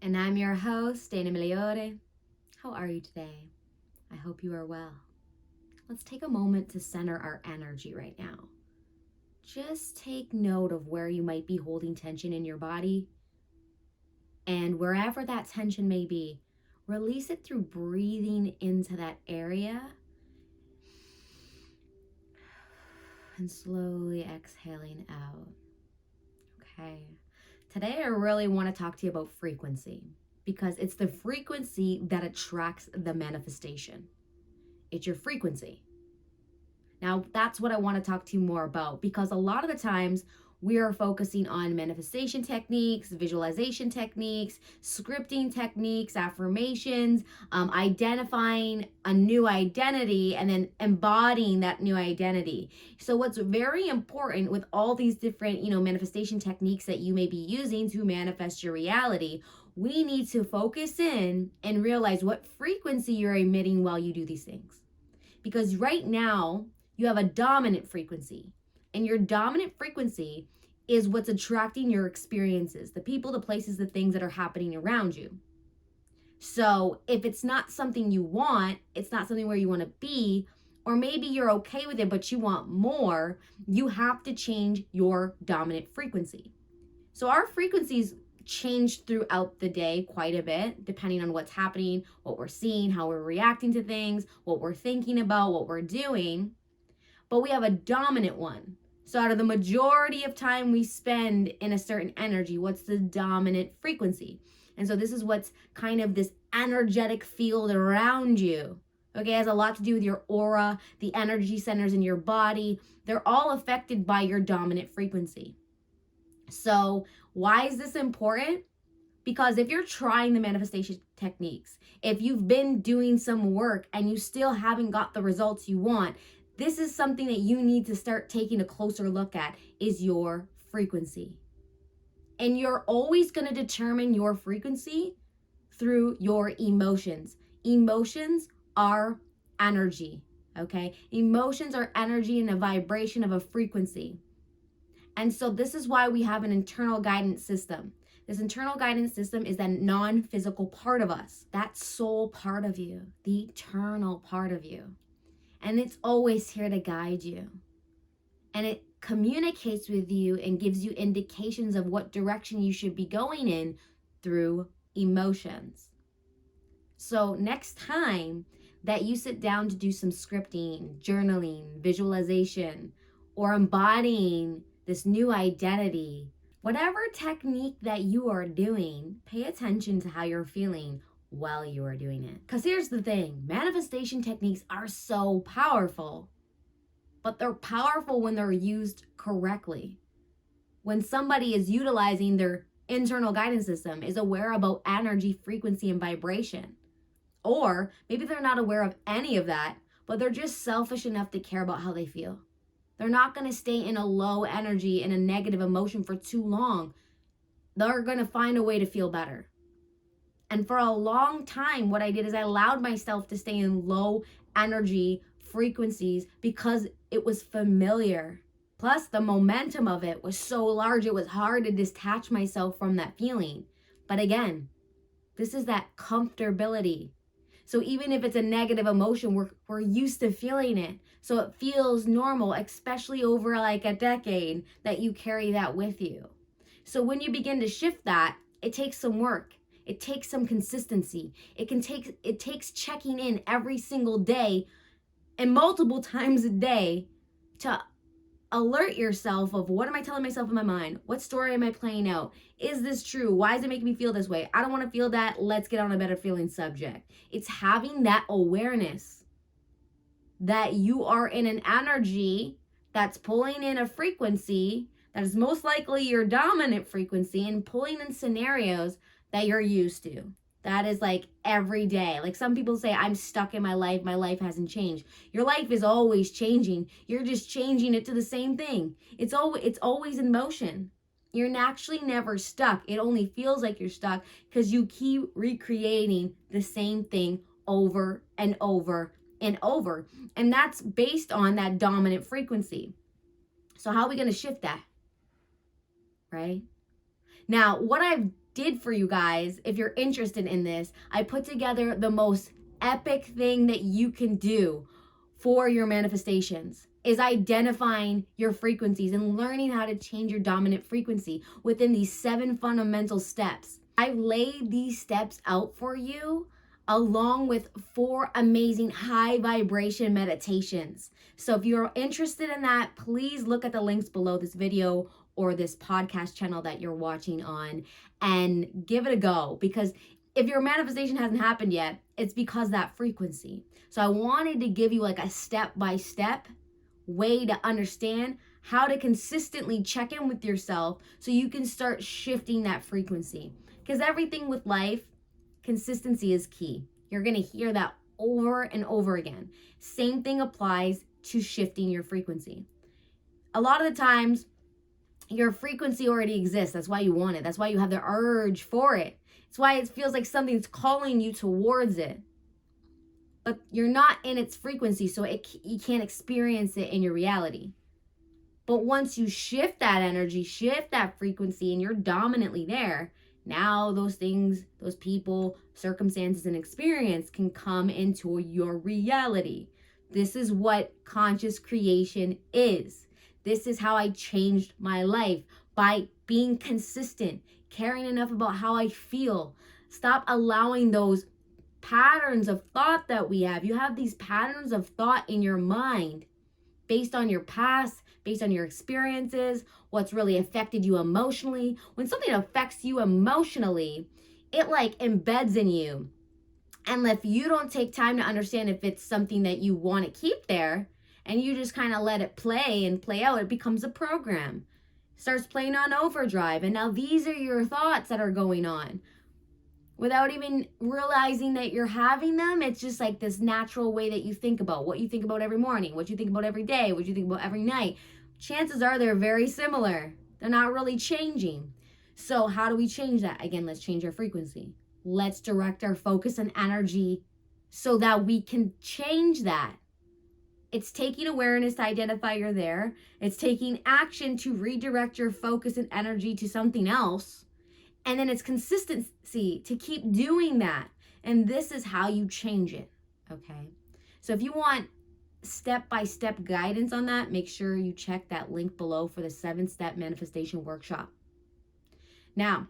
And I'm your host, Dana Miliore. How are you today? I hope you are well. Let's take a moment to center our energy right now. Just take note of where you might be holding tension in your body. And wherever that tension may be, release it through breathing into that area and slowly exhaling out. Okay. Today, I really want to talk to you about frequency because it's the frequency that attracts the manifestation. It's your frequency. Now, that's what I want to talk to you more about because a lot of the times we are focusing on manifestation techniques, visualization techniques, scripting techniques, affirmations, identifying a new identity, and then embodying that new identity. So what's very important with all these different, manifestation techniques that you may be using to manifest your reality, we need to focus in and realize what frequency you're emitting while you do these things. Because right now, you have a dominant frequency. And your dominant frequency is what's attracting your experiences, the people, the places, the things that are happening around you. So if it's not something you want, it's not something where you want to be, or maybe you're okay with it, but you want more, you have to change your dominant frequency. So our frequencies change throughout the day quite a bit, depending on what's happening, what we're seeing, how we're reacting to things, what we're thinking about, what we're doing. But we have a dominant one. So out of the majority of time we spend in a certain energy, what's the dominant frequency? And so this is what's kind of this energetic field around you. Okay, it has a lot to do with your aura, the energy centers in your body. They're all affected by your dominant frequency. So why is this important? Because if you're trying the manifestation techniques, if you've been doing some work and you still haven't got the results you want, this is something that you need to start taking a closer look at, is your frequency. And you're always going to determine your frequency through your emotions. Emotions are energy, okay? Emotions are energy and a vibration of a frequency. And so this is why we have an internal guidance system. This internal guidance system is that non-physical part of us, that soul part of you, the eternal part of you. And it's always here to guide you. And it communicates with you and gives you indications of what direction you should be going in through emotions. So next time that you sit down to do some scripting, journaling, visualization, or embodying this new identity, whatever technique that you are doing, pay attention to how you're feeling while you are doing it. Because here's the thing, manifestation techniques are so powerful, but they're powerful when they're used correctly. When somebody is utilizing their internal guidance system, is aware about energy, frequency, and vibration. Or maybe they're not aware of any of that, but they're just selfish enough to care about how they feel. They're not going to stay in a low energy and a negative emotion for too long. They're going to find a way to feel better. And for a long time, what I did is I allowed myself to stay in low energy frequencies because it was familiar. Plus, the momentum of it was so large, it was hard to detach myself from that feeling. But again, this is that comfortability. So even if it's a negative emotion, we're used to feeling it. So it feels normal, especially over like a decade that you carry that with you. So when you begin to shift that, it takes some work. It takes some consistency. It takes checking in every single day and multiple times a day to alert yourself of, what am I telling myself in my mind? What story am I playing out? Is this true? Why does it make me feel this way? I don't want to feel that. Let's get on a better feeling subject. It's having that awareness that you are in an energy that's pulling in a frequency that is most likely your dominant frequency and pulling in scenarios that you're used to. That is like every day. Like some people say, I'm stuck in my life hasn't changed. Your life is always changing. You're just changing it to the same thing. It's always in motion. You're actually never stuck. It only feels like you're stuck because you keep recreating the same thing over and over and over. And that's based on that dominant frequency. So how are we going to shift that? Right? Now, what I've did for you guys, if you're interested in this, I put together the most epic thing that you can do for your manifestations is identifying your frequencies and learning how to change your dominant frequency within these 7 fundamental steps. I've laid these steps out for you along with 4 amazing high vibration meditations. So if you're interested in that, please look at the links below this video or this podcast channel that you're watching on and give it a go, because if your manifestation hasn't happened yet, it's because that frequency. So I wanted to give you like a step-by-step way to understand how to consistently check in with yourself so you can start shifting that frequency. Because everything with life, consistency is key. You're going to hear that over and over again. Same thing applies to shifting your frequency. A lot of the times, your frequency already exists. That's why you want it. That's why you have the urge for it. It's why it feels like something's calling you towards it. But you're not in its frequency, so you can't experience it in your reality. But once you shift that energy, shift that frequency, and you're dominantly there, now those things, those people, circumstances, and experience can come into your reality. This is what conscious creation is. This is how I changed my life, by being consistent, caring enough about how I feel. Stop allowing those patterns of thought that we have. You have these patterns of thought in your mind based on your past, based on your experiences, what's really affected you emotionally. When something affects you emotionally, it like embeds in you. And if you don't take time to understand if it's something that you want to keep there, and you just kind of let it play and play out, it becomes a program. Starts playing on overdrive. And now these are your thoughts that are going on. Without even realizing that you're having them, it's just like this natural way that you think about what you think about every morning, what you think about every day, what you think about every night. Chances are they're very similar. They're not really changing. So how do we change that? Again, let's change our frequency. Let's direct our focus and energy so that we can change that. It's taking awareness to identify you're there. It's taking action to redirect your focus and energy to something else. And then it's consistency to keep doing that. And this is how you change it, okay? So if you want step-by-step guidance on that, make sure you check that link below for the 7-step manifestation workshop. Now,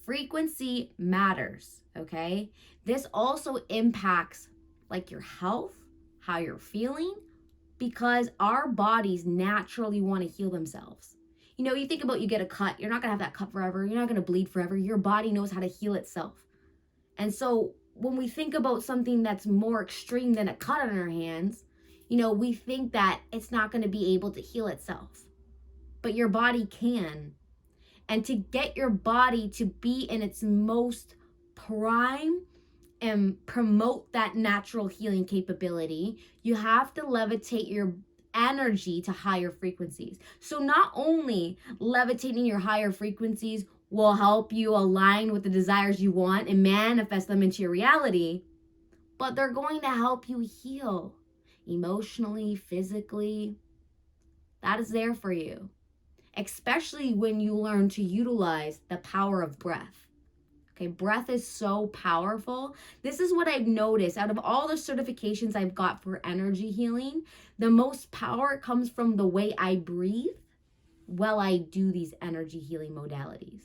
frequency matters, okay? This also impacts like your health, how you're feeling, because our bodies naturally want to heal themselves. You know, you think about, you get a cut, you're not going to have that cut forever. You're not going to bleed forever. Your body knows how to heal itself. And so when we think about something that's more extreme than a cut on our hands, you know, we think that it's not going to be able to heal itself. But your body can. And to get your body to be in its most prime and promote that natural healing capability, you have to levitate your energy to higher frequencies. So not only levitating your higher frequencies will help you align with the desires you want and manifest them into your reality, but they're going to help you heal emotionally, physically. That is there for you, especially when you learn to utilize the power of breath. Okay, breath is so powerful. This is what I've noticed. Out of all the certifications I've got for energy healing, the most power comes from the way I breathe while I do these energy healing modalities.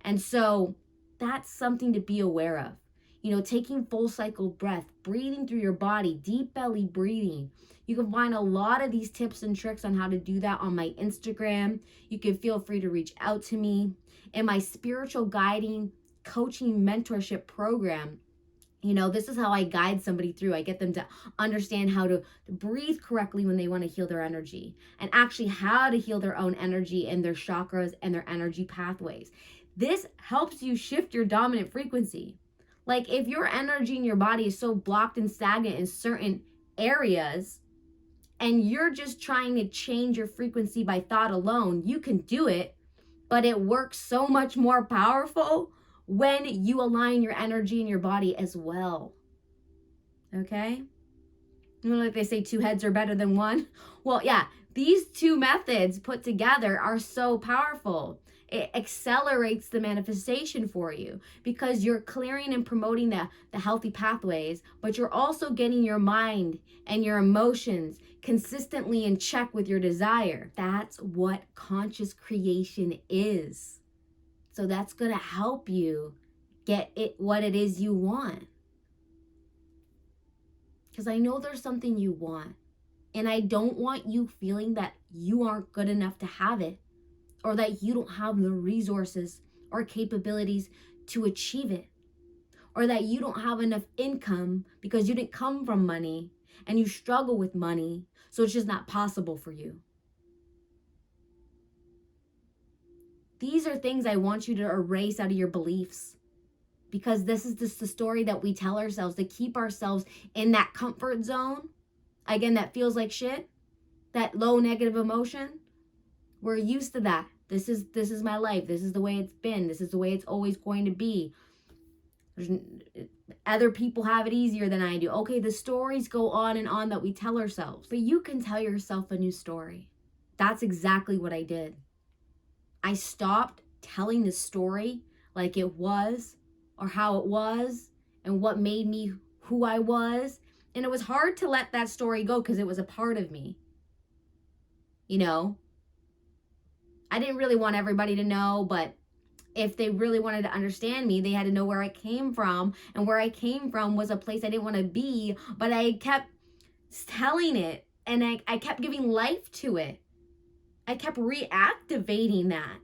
And so that's something to be aware of. You know, taking full cycle breath, breathing through your body, deep belly breathing. You can find a lot of these tips and tricks on how to do that on my Instagram. You can feel free to reach out to me. In my spiritual guiding, coaching, mentorship program, you know, this is how I guide somebody through. I get them to understand how to breathe correctly when they want to heal their energy, and actually how to heal their own energy and their chakras and their energy pathways. This helps you shift your dominant frequency. Like if your energy in your body is so blocked and stagnant in certain areas, and you're just trying to change your frequency by thought alone, you can do it, but it works so much more powerful when you align your energy in your body as well. Okay? You know, like they say, 2 heads are better than one. Well, yeah, these 2 methods put together are so powerful. it accelerates the manifestation for you because you're clearing and promoting the healthy pathways, but you're also getting your mind and your emotions consistently in check with your desire. That's what conscious creation is. So that's going to help you get it what it is you want. Because I know there's something you want. And I don't want you feeling that you aren't good enough to have it, or that you don't have the resources or capabilities to achieve it, or that you don't have enough income because you didn't come from money and you struggle with money, so it's just not possible for you. These are things I want you to erase out of your beliefs, because this is just the story that we tell ourselves to keep ourselves in that comfort zone. Again, that feels like shit, that low negative emotion. We're used to that. This is my life. This is the way it's been. This is the way it's always going to be. Other people have it easier than I do. Okay, the stories go on and on that we tell ourselves. But you can tell yourself a new story. That's exactly what I did. I stopped telling the story like it was, or how it was, and what made me who I was. And it was hard to let that story go because it was a part of me. You know? I didn't really want everybody to know, but if they really wanted to understand me, they had to know where I came from. And where I came from was a place I didn't want to be, but I kept telling it, and I kept giving life to it. I kept reactivating that.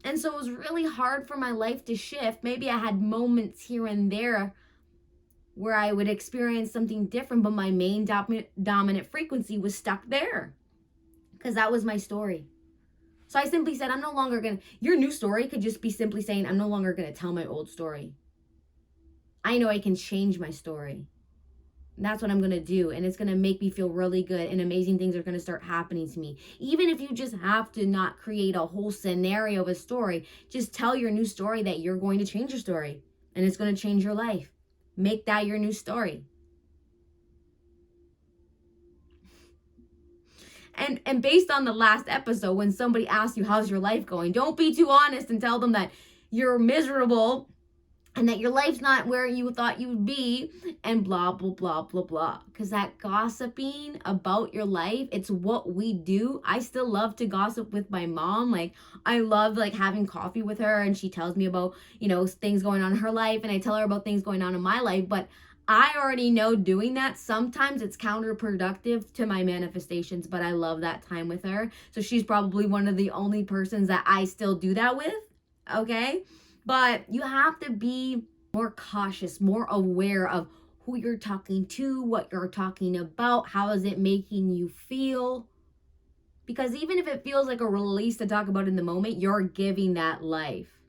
And so it was really hard for my life to shift. Maybe I had moments here and there where I would experience something different, but my main dominant frequency was stuck there because that was my story. So I simply said, I'm no longer going to, your new story could just be simply saying, I'm no longer going to tell my old story. I know I can change my story. And that's what I'm going to do. And it's going to make me feel really good, and amazing things are going to start happening to me. Even if you just have to not create a whole scenario of a story, just tell your new story that you're going to change your story and it's going to change your life. Make that your new story. And based on the last episode, when somebody asks you, how's your life going? Don't be too honest and tell them that you're miserable and that your life's not where you thought you would be, and blah, blah, blah, blah, blah. Because that gossiping about your life, it's what we do. I still love to gossip with my mom. Like, I love like having coffee with her, and she tells me about, things going on in her life, and I tell her about things going on in my life. But I already know doing that, sometimes it's counterproductive to my manifestations, but I love that time with her. So she's probably one of the only persons that I still do that with, okay? But you have to be more cautious, more aware of who you're talking to, what you're talking about, how is it making you feel? Because even if it feels like a release to talk about in the moment, you're giving that life.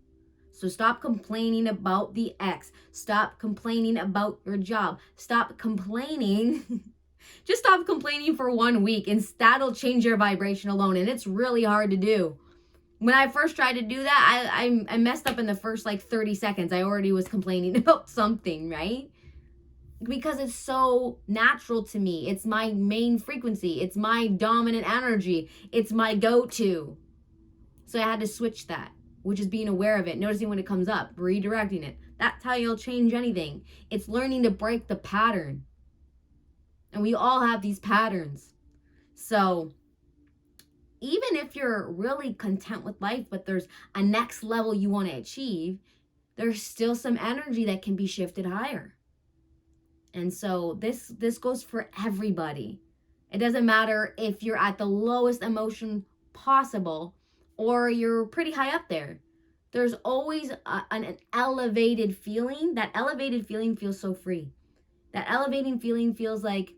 So stop complaining about the ex. Stop complaining about your job. Stop complaining. Just stop complaining for 1 week, and that'll change your vibration alone. And it's really hard to do. When I first tried to do that, I messed up in the first 30 seconds. I already was complaining about something, right? Because it's so natural to me. It's my main frequency. It's my dominant energy. It's my go-to. So I had to switch that, which is being aware of it, noticing when it comes up, redirecting it. That's how you'll change anything. It's learning to break the pattern. And we all have these patterns. So even if you're really content with life, but there's a next level you want to achieve, there's still some energy that can be shifted higher. And so this goes for everybody. It doesn't matter if you're at the lowest emotion possible or you're pretty high up there. There's always an elevated feeling. That elevated feeling feels so free. That elevating feeling feels like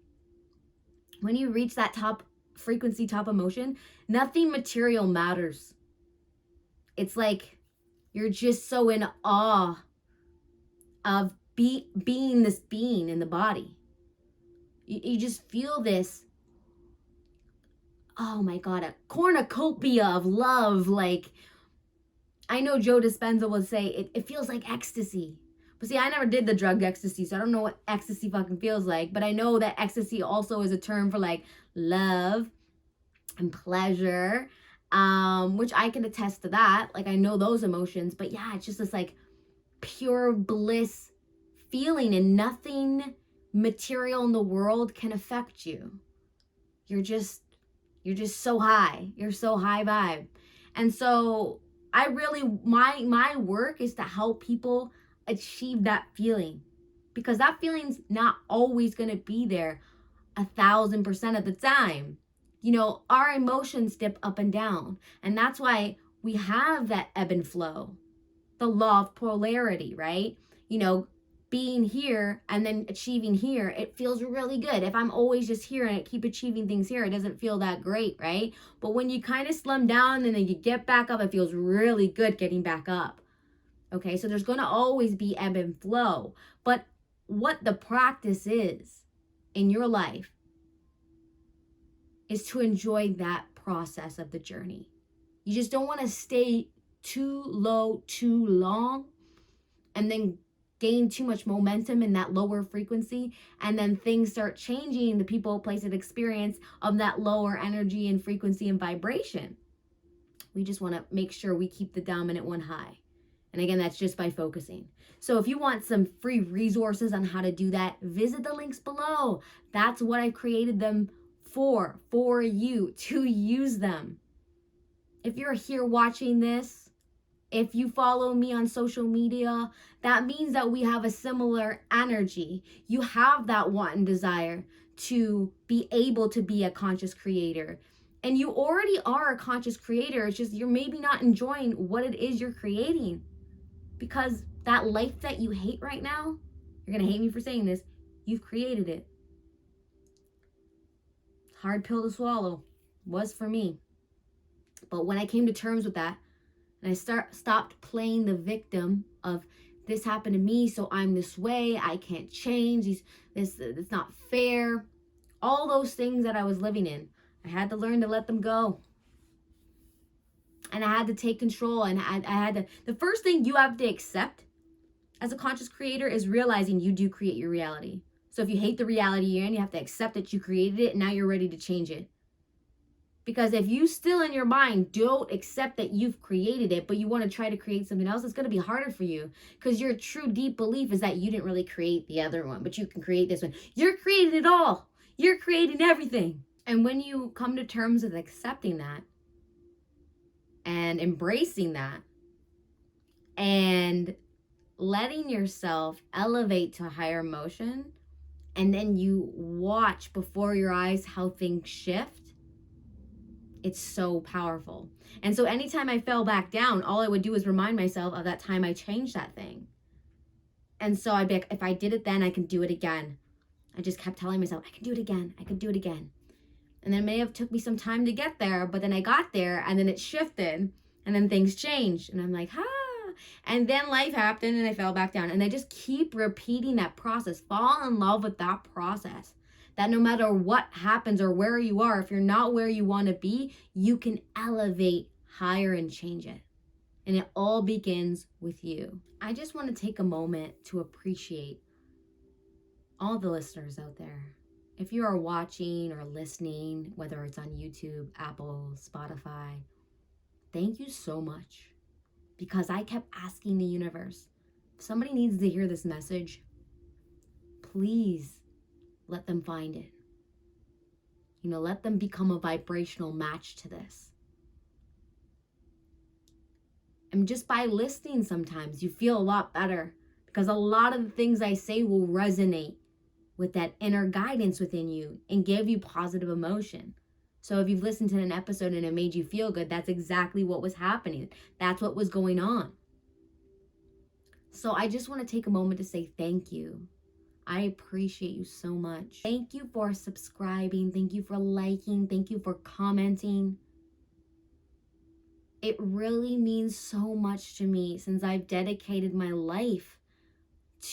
when you reach that top frequency, top emotion, nothing material matters. It's like you're just so in awe of being this being in the body. You just feel this, oh my God, a cornucopia of love. Like, I know Joe Dispenza will say it feels like ecstasy. But see, I never did the drug ecstasy, so I don't know what ecstasy fucking feels like. But I know that ecstasy also is a term for love and pleasure which I can attest to that. Like, I know those emotions, but yeah, it's just this like pure bliss feeling, and nothing material in the world can affect you. You're just so high. You're so high vibe. And so I really, my work is to help people achieve that feeling, because that feeling's not always going to be there 1,000% of the time. You know, our emotions dip up and down, and that's why we have that ebb and flow, the law of polarity, right? You know, being here and then achieving here, it feels really good. If I'm always just here and I keep achieving things here, it doesn't feel that great, right? But when you kind of slim down and then you get back up, it feels really good getting back up. Okay, so there's going to always be ebb and flow. But what the practice is in your life is to enjoy that process of the journey. You just don't want to stay too low too long and then gain too much momentum in that lower frequency, and then things start changing, the people, places, experience of that lower energy and frequency and vibration. We just want to make sure we keep the dominant one high. And again, that's just by focusing. So if you want some free resources on how to do that, visit the links below. That's what I created them for you to use them. If you're here watching this, if you follow me on social media, that means that we have a similar energy. You have that want and desire to be able to be a conscious creator. And you already are a conscious creator. It's just you're maybe not enjoying what it is you're creating. Because that life that you hate right now, you're going to hate me for saying this, you've created it. Hard pill to swallow. Was for me. But when I came to terms with that, and I stopped playing the victim of this happened to me, so I'm this way, I can't change, it's not fair. All those things that I was living in, I had to learn to let them go. And I had to take control, and I had to, the first thing you have to accept as a conscious creator is realizing you do create your reality. So if you hate the reality you're in, you have to accept that you created it and now you're ready to change it. Because if you still in your mind don't accept that you've created it, but you want to try to create something else, it's going to be harder for you. Because your true deep belief is that you didn't really create the other one, but you can create this one. You're creating it all. You're creating everything. And when you come to terms with accepting that and embracing that and letting yourself elevate to a higher emotion, and then you watch before your eyes how things shift, it's so powerful. And so anytime I fell back down, all I would do is remind myself of that time I changed that thing. And so I'd be like, if I did it then, I can do it again. I just kept telling myself, I can do it again. I can do it again. And then it may have took me some time to get there, but then I got there and then it shifted and then things changed. And I'm like, and then life happened and I fell back down. And I just keep repeating that process. Fall in love with that process. That no matter what happens or where you are, if you're not where you want to be, you can elevate higher and change it. And it all begins with you. I just want to take a moment to appreciate all the listeners out there. If you are watching or listening, whether it's on YouTube, Apple, Spotify, thank you so much. Because I kept asking the universe, if somebody needs to hear this message, please let them find it. You know, let them become a vibrational match to this. And just by listening sometimes, you feel a lot better. Because a lot of the things I say will resonate with that inner guidance within you and give you positive emotion. So if you've listened to an episode and it made you feel good, that's exactly what was happening. That's what was going on. So I just want to take a moment to say thank you. I appreciate you so much. Thank you for subscribing. Thank you for liking. Thank you for commenting. It really means so much to me since I've dedicated my life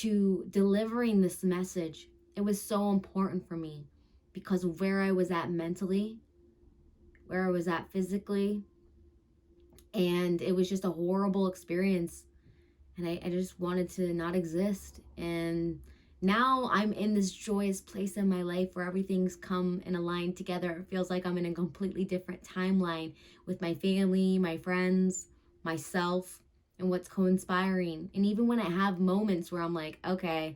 to delivering this message. It was so important for me because of where I was at mentally, where I was at physically, and it was just a horrible experience. And I just wanted to not exist. And Now I'm in this joyous place in my life where everything's come and aligned together. It feels like I'm in a completely different timeline with my family, my friends, myself, and what's co-inspiring. And even when I have moments where I'm like, okay,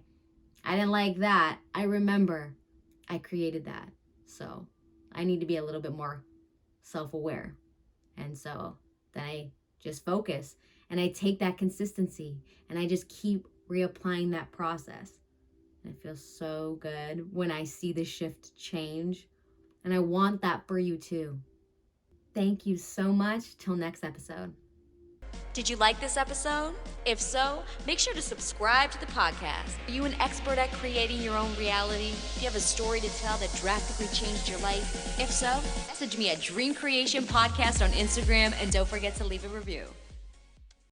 I didn't like that, I remember I created that. So I need to be a little bit more self-aware. And so then I just focus and I take that consistency and I just keep reapplying that process. And it feels so good when I see the shift change. And I want that for you too. Thank you so much. Till next episode. Did you like this episode? If so, make sure to subscribe to the podcast. Are you an expert at creating your own reality? Do you have a story to tell that drastically changed your life? If so, message me at Dream Creation Podcast on Instagram and don't forget to leave a review.